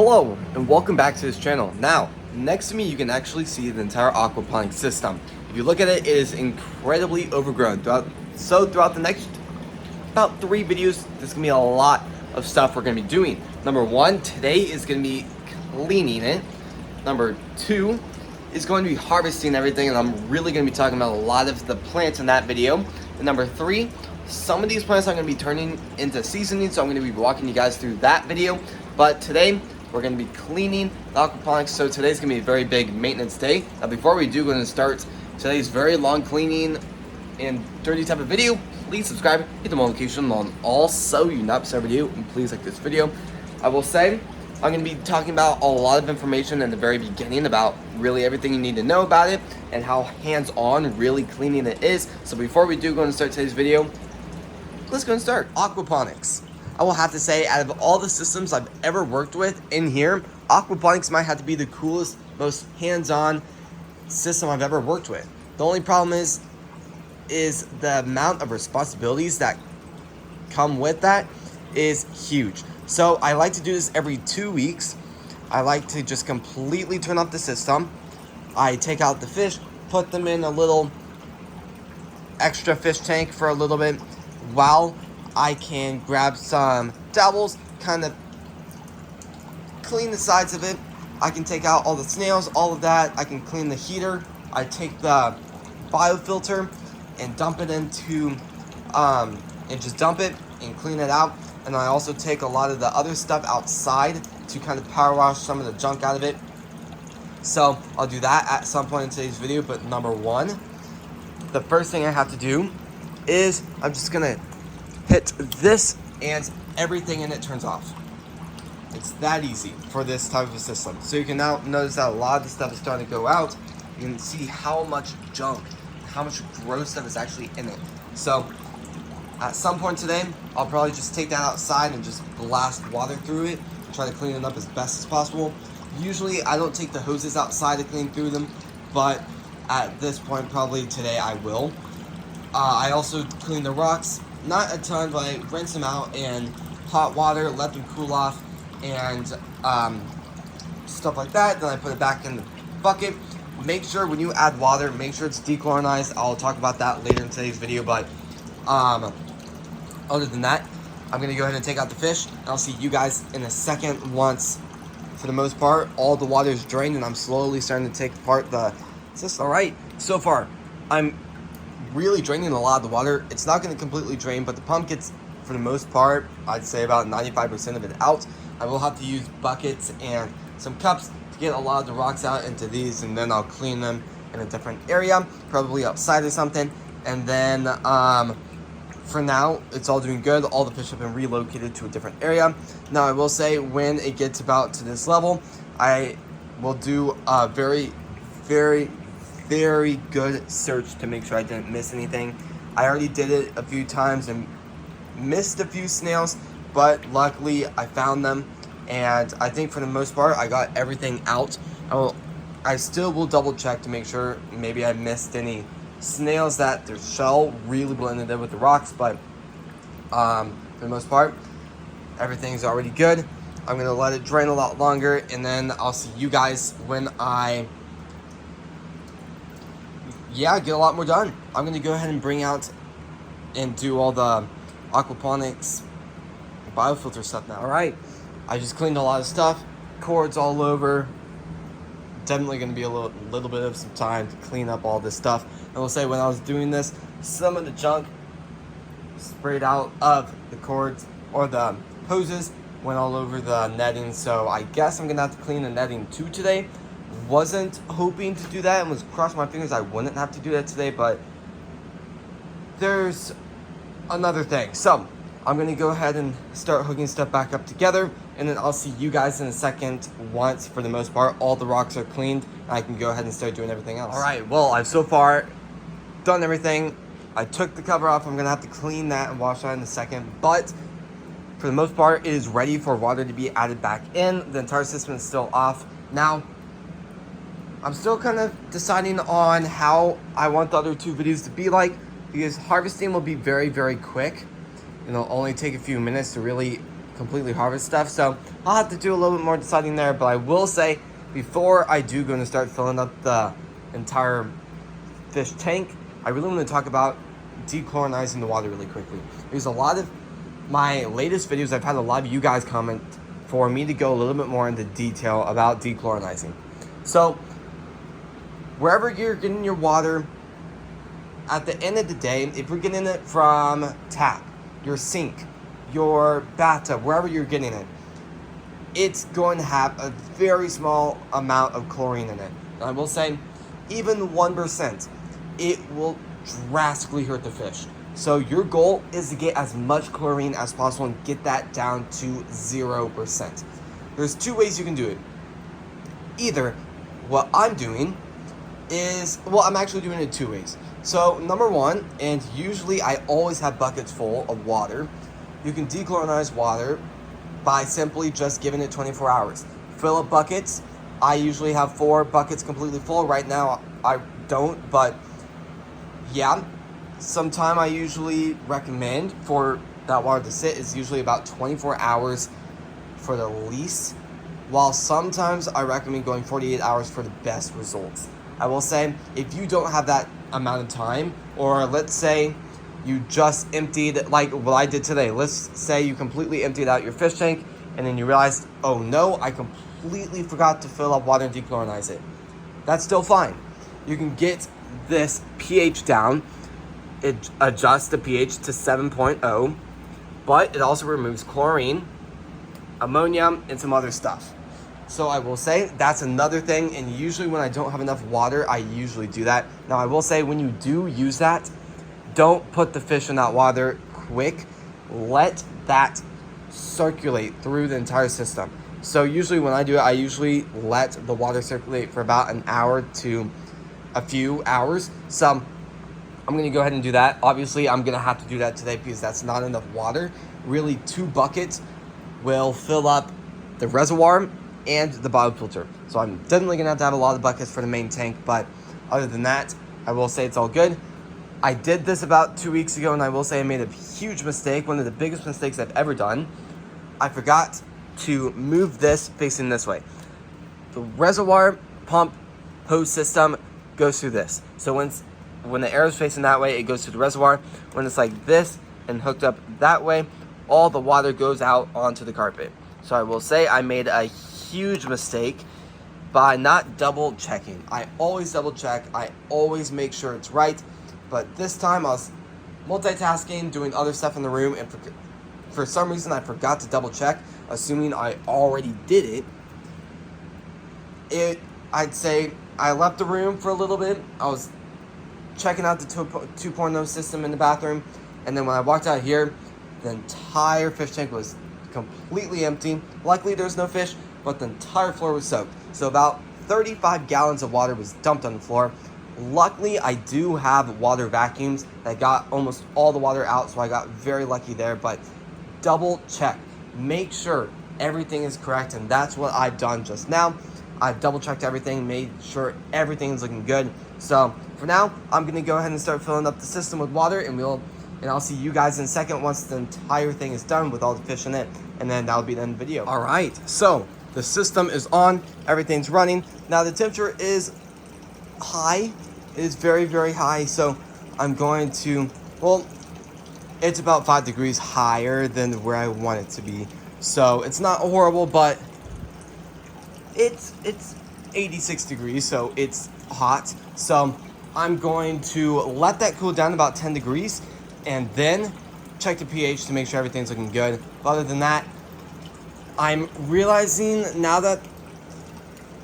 Hello and welcome back to this channel. Now, next to me you can actually see the entire aquaponics system. If you look at it, it is incredibly overgrown. Throughout the next about 3 videos, there's gonna be a lot of stuff we're gonna be doing. Number 1, today is gonna be cleaning it. Number 2 is going to be harvesting everything, and I'm really gonna be talking about a lot of the plants in that video. And number 3, some of these plants are gonna be turning into seasoning, so I'm gonna be walking you guys through that video. But today, we're going to be cleaning the aquaponics, so today's going to be a very big maintenance day. Now before we do go and start today's very long cleaning and dirty type of video, please subscribe, hit the notification on all so you not miss a video, and please like this video. I will say, I'm going to be talking about a lot of information in the very beginning about really everything you need to know about it and how hands-on really cleaning it is. So before we do go and start today's video, let's go and start. Aquaponics. I will have to say, out of all the systems I've ever worked with in here, aquaponics might have to be the coolest, most hands-on system I've ever worked with. The only problem is the amount of responsibilities that come with that is huge. So I like to do this every 2 weeks. I like to just completely turn off the system. I take out the fish, put them in a little extra fish tank for a little bit while I can grab some towels, kind of clean the sides of it. I can take out all the snails, all of that. I can clean the heater. I take the biofilter and dump it into, and just dump it and clean it out. And I also take a lot of the other stuff outside to kind of power wash some of the junk out of it. So I'll do that at some point in today's video. But number 1, the first thing I have to do is I'm just gonna hit this and everything in it turns off. It's that easy for this type of a system. So you can now notice that a lot of the stuff is starting to go out. You can see how much junk, how much gross stuff is actually in it. So at some point today, I'll probably just take that outside and just blast water through it and try to clean it up as best as possible. Usually I don't take the hoses outside to clean through them, but at this point probably today I will. I also clean the rocks. Not a ton, but I rinse them out in hot water, let them cool off, and stuff like that. Then I put it back in the bucket. Make sure when you add water, make sure it's dechlorinized. I'll talk about that later in today's video, but other than that, I'm going to go ahead and take out the fish. I'll see you guys in a second once, for the most part, all the water is drained and I'm slowly starting to take apart the system. Alright, so far, I'm really draining a lot of the water. It's not going to completely drain, but the pump gets, for the most part, I'd say about 95% of it out. I will have to use buckets and some cups to get a lot of the rocks out into these, and then I'll clean them in a different area, probably outside or something. And then for now, it's all doing good. All the fish have been relocated to a different area. Now I will say, when it gets about to this level, I will do a very good search to make sure I didn't miss anything. I already did it a few times and missed a few snails, but luckily I found them, and I think for the most part I got everything out. I still will double check to make sure maybe I missed any snails that their shell really blended in with the rocks, but for the most part everything's already good. I'm gonna let it drain a lot longer, and then I'll see you guys when I get a lot more done. I'm going to go ahead and bring out and do all the aquaponics biofilter stuff now. Alright, I just cleaned a lot of stuff, cords all over. Definitely going to be a little bit of some time to clean up all this stuff. I will say, when I was doing this, some of the junk sprayed out of the cords or the hoses went all over the netting, so I guess I'm going to have to clean the netting too today. Wasn't hoping to do that and was crossing my fingers I wouldn't have to do that today, but there's another thing. So I'm going to go ahead and start hooking stuff back up together, and then I'll see you guys in a second once, for the most part, all the rocks are cleaned and I can go ahead and start doing everything else. Alright, well, I've so far done everything. I took the cover off. I'm going to have to clean that and wash that in a second, but for the most part it is ready for water to be added back in. The entire system is still off. Now I'm still kind of deciding on how I want the other 2 videos to be like, because harvesting will be very quick. It'll only take a few minutes to really completely harvest stuff. So I'll have to do a little bit more deciding there, but I will say before I do going to start filling up the entire fish tank, I really want to talk about dechlorinizing the water really quickly. There's a lot of my latest videos, I've had a lot of you guys comment for me to go a little bit more into detail about dechlorinizing. So wherever you're getting your water, at the end of the day, if you're getting it from tap, your sink, your bathtub, wherever you're getting it, it's going to have a very small amount of chlorine in it. And I will say, even 1%, it will drastically hurt the fish. So your goal is to get as much chlorine as possible and get that down to 0%. There's two ways you can do it. Either what I'm doing is, well, I'm actually doing it two ways. So number one, and usually I always have buckets full of water, you can dechlorinize water by simply just giving it 24 hours. Fill up buckets. I usually have 4 buckets completely full. Right now I don't, but yeah, sometime I usually recommend for that water to sit is usually about 24 hours for the least, while sometimes I recommend going 48 hours for the best results. I will say, if you don't have that amount of time, or let's say you just emptied, like what I did today, let's say you completely emptied out your fish tank, and then you realized, oh no, I completely forgot to fill up water and dechlorinize it. That's still fine. You can get this pH down. It adjusts the pH to 7.0, but it also removes chlorine, ammonia, and some other stuff. So I will say that's another thing, and usually when I don't have enough water, I usually do that. Now I will say, when you do use that, don't put the fish in that water quick. Let that circulate through the entire system. So usually when I do it, I usually let the water circulate for about an hour to a few hours. So I'm going to go ahead and do that. Obviously, I'm going to have to do that today because that's not enough water. Really, 2 buckets will fill up the reservoir and the bottom filter. So I'm definitely going to have a lot of buckets for the main tank, but other than that, I will say it's all good. I did this about 2 weeks ago, and I will say I made a huge mistake, one of the biggest mistakes I've ever done. I forgot to move this facing this way. The reservoir pump hose system goes through this. So when the arrow is facing that way, it goes to the reservoir. When it's like this and hooked up that way, all the water goes out onto the carpet. So I will say I made a huge mistake by not double checking. I always double check. I always make sure it's right. But this time I was multitasking, doing other stuff in the room, and for some reason I forgot to double check, assuming I already did it. I'd say I left the room for a little bit. I was checking out the 2.0 system in the bathroom, and then when I walked out here, the entire fish tank was completely empty. Luckily there's no fish, but the entire floor was soaked. So about 35 gallons of water was dumped on the floor. Luckily, I do have water vacuums that got almost all the water out, so I got very lucky there, but double check. Make sure everything is correct, and that's what I've done just now. I've double checked everything, made sure everything is looking good. So for now, I'm gonna go ahead and start filling up the system with water, and I'll see you guys in a second once the entire thing is done with all the fish in it, and then that'll be the end of the video. All right, so the system is on, everything's running. Now the temperature is high. It is very, very high, so I'm going to, well, it's about 5 degrees higher than where I want it to be. So it's not horrible, but it's 86 degrees, so it's hot. So I'm going to let that cool down about 10 degrees and then check the pH to make sure everything's looking good. But other than that, I'm realizing now that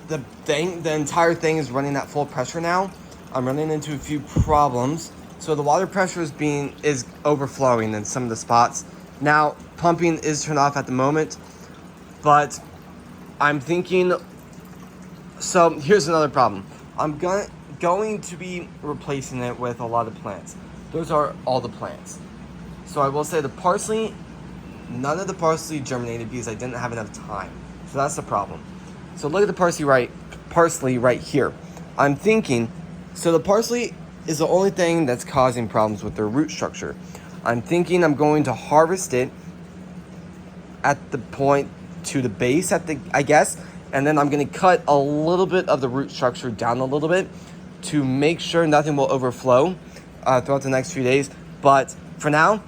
the entire thing is running at full pressure now, I'm running into a few problems. So the water pressure is overflowing in some of the spots. Now, pumping is turned off at the moment, but I'm thinking, so here's another problem. I'm going to be replacing it with a lot of plants. Those are all the plants. So I will say the parsley, none of the parsley germinated because I didn't have enough time. So that's the problem. So look at the parsley right here. I'm thinking, so the parsley is the only thing that's causing problems with their root structure. I'm thinking I'm going to harvest it at the point to the base I guess. And then I'm gonna cut a little bit of the root structure down a little bit to make sure nothing will overflow throughout the next few days. But for now,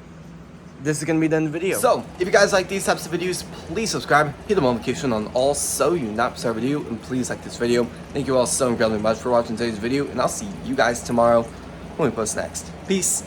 this is gonna be the end of the video. So if you guys like these types of videos, please subscribe, hit the notification on all so you not miss our video, and please like this video. Thank you all so incredibly much for watching today's video, and I'll see you guys tomorrow when we post next. Peace.